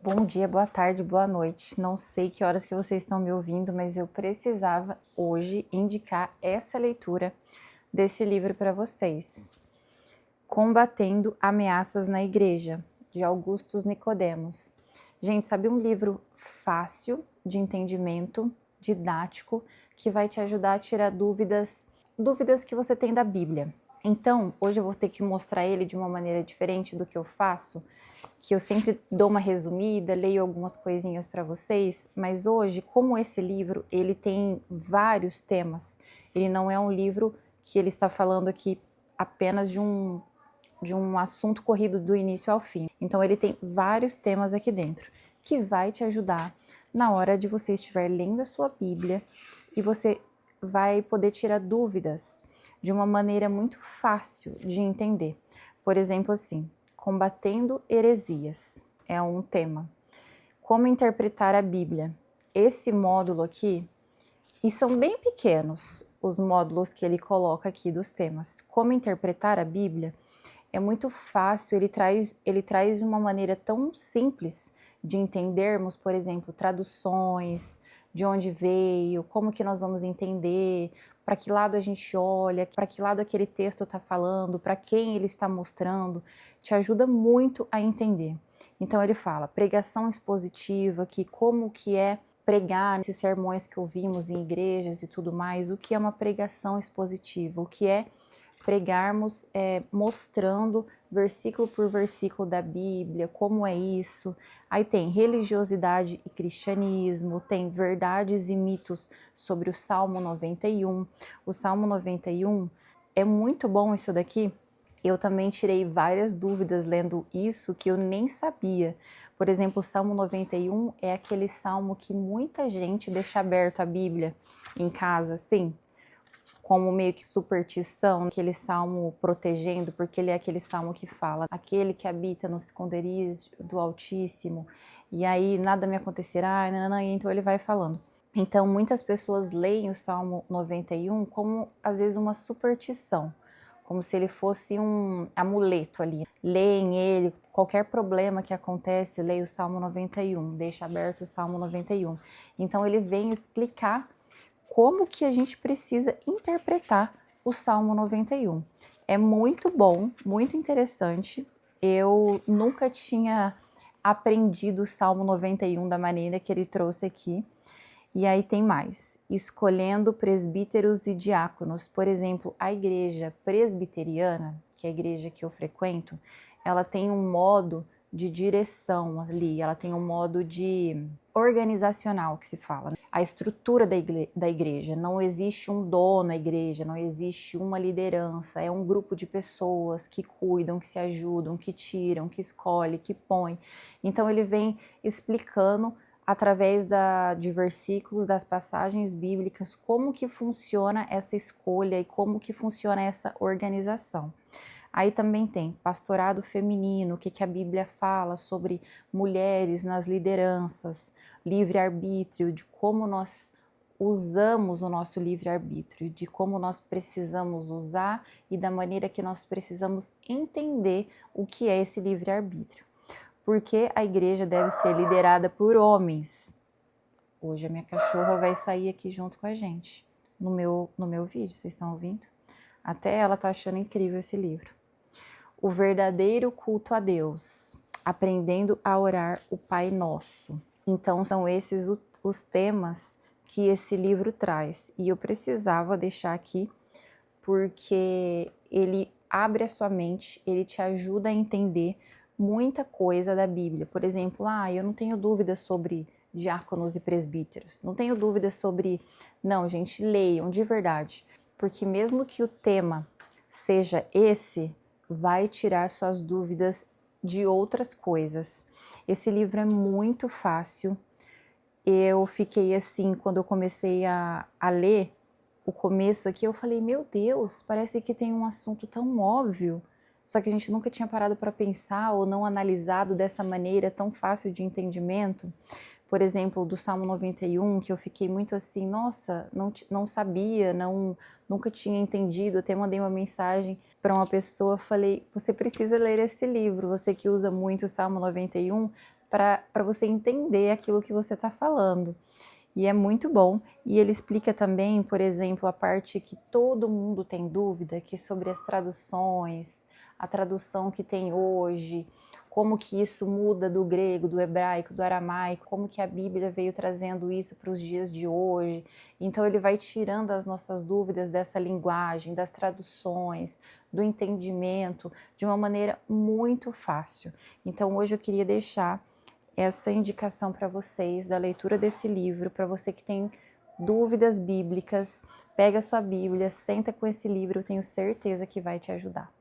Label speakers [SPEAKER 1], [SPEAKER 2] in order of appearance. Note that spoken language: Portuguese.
[SPEAKER 1] Bom dia, boa tarde, boa noite. Não sei que horas que vocês estão me ouvindo, mas eu precisava hoje indicar essa leitura desse livro para vocês. Combatendo Ameaças na Igreja, de Augustus Nicodemos. Gente, sabe um livro fácil de entendimento, didático, que vai te ajudar a tirar dúvidas que você tem da Bíblia. Então, hoje eu vou ter que mostrar ele de uma maneira diferente do que eu faço, que eu sempre dou uma resumida, leio algumas coisinhas para vocês, mas hoje, como esse livro, ele tem vários temas, ele não é um livro que ele está falando aqui apenas de um assunto corrido do início ao fim. Então ele tem vários temas aqui dentro, que vai te ajudar na hora de você estiver lendo a sua Bíblia e você vai poder tirar dúvidas de uma maneira muito fácil de entender. Por exemplo, assim, combatendo heresias é um tema. Como interpretar a Bíblia? Esse módulo aqui, e são bem pequenos os módulos que ele coloca aqui dos temas. Como interpretar a Bíblia? É muito fácil, ele traz de uma maneira tão simples de entendermos, por exemplo, traduções, de onde veio, como que nós vamos entender, para que lado a gente olha, para que lado aquele texto está falando, para quem ele está mostrando, te ajuda muito a entender. Então ele fala, pregação expositiva, que como que é pregar esses sermões que ouvimos em igrejas e tudo mais, o que é uma pregação expositiva, o que é pregarmos mostrando versículo por versículo da Bíblia, como é isso. Aí tem religiosidade e cristianismo, tem verdades e mitos sobre o Salmo 91. O Salmo 91 é muito bom isso daqui. Eu também tirei várias dúvidas lendo isso que eu nem sabia. Por exemplo, o Salmo 91 é aquele salmo que muita gente deixa aberto a Bíblia em casa, assim, como meio que superstição, aquele salmo protegendo, porque ele é aquele salmo que fala, aquele que habita no esconderijo do Altíssimo, e aí nada me acontecerá, e então ele vai falando. Então muitas pessoas leem o Salmo 91 como às vezes uma superstição, como se ele fosse um amuleto ali. Leem ele, qualquer problema que acontece, leia o Salmo 91, deixa aberto o Salmo 91. Então ele vem explicar como que a gente precisa interpretar o Salmo 91. É muito bom, muito interessante. Eu nunca tinha aprendido o Salmo 91 da maneira que ele trouxe aqui. E aí tem mais, escolhendo presbíteros e diáconos. Por exemplo, a igreja presbiteriana, que é a igreja que eu frequento, ela tem um modo de direção ali, ela tem um modo de organizacional que se fala. A estrutura da igreja, não existe um dono na igreja, não existe uma liderança, é um grupo de pessoas que cuidam, que se ajudam, que tiram, que escolhem, que põem. Então ele vem explicando através de versículos, das passagens bíblicas, como que funciona essa escolha e como que funciona essa organização. Aí também tem pastorado feminino, o que a Bíblia fala sobre mulheres nas lideranças, livre-arbítrio, de como nós usamos o nosso livre-arbítrio, de como nós precisamos usar e da maneira que nós precisamos entender o que é esse livre-arbítrio. Porque a igreja deve ser liderada por homens. Hoje a minha cachorra vai sair aqui junto com a gente, no meu vídeo, vocês estão ouvindo? Até ela tá achando incrível esse livro. O verdadeiro culto a Deus, aprendendo a orar o Pai Nosso. Então são esses os temas que esse livro traz. E eu precisava deixar aqui porque ele abre a sua mente, ele te ajuda a entender muita coisa da Bíblia. Por exemplo, eu não tenho dúvidas sobre diáconos e presbíteros, não tenho dúvidas sobre... Não, gente, leiam de verdade, porque mesmo que o tema seja esse, vai tirar suas dúvidas de outras coisas. Esse livro é muito fácil. Eu fiquei assim, quando eu comecei a ler o começo aqui, eu falei, meu Deus, parece que tem um assunto tão óbvio, só que a gente nunca tinha parado para pensar ou não analisado dessa maneira tão fácil de entendimento. Por exemplo, do Salmo 91, que eu fiquei muito assim, nossa, não sabia, nunca tinha entendido, até mandei uma mensagem para uma pessoa, falei, você precisa ler esse livro, você que usa muito o Salmo 91, para você entender aquilo que você está falando. E é muito bom. E ele explica também, por exemplo, a parte que todo mundo tem dúvida, que é sobre as traduções, a tradução que tem hoje, como que isso muda do grego, do hebraico, do aramaico, como que a Bíblia veio trazendo isso para os dias de hoje. Então ele vai tirando as nossas dúvidas dessa linguagem, das traduções, do entendimento, de uma maneira muito fácil. Então hoje eu queria deixar essa indicação para vocês da leitura desse livro, para você que tem dúvidas bíblicas, pega a sua Bíblia, senta com esse livro, eu tenho certeza que vai te ajudar.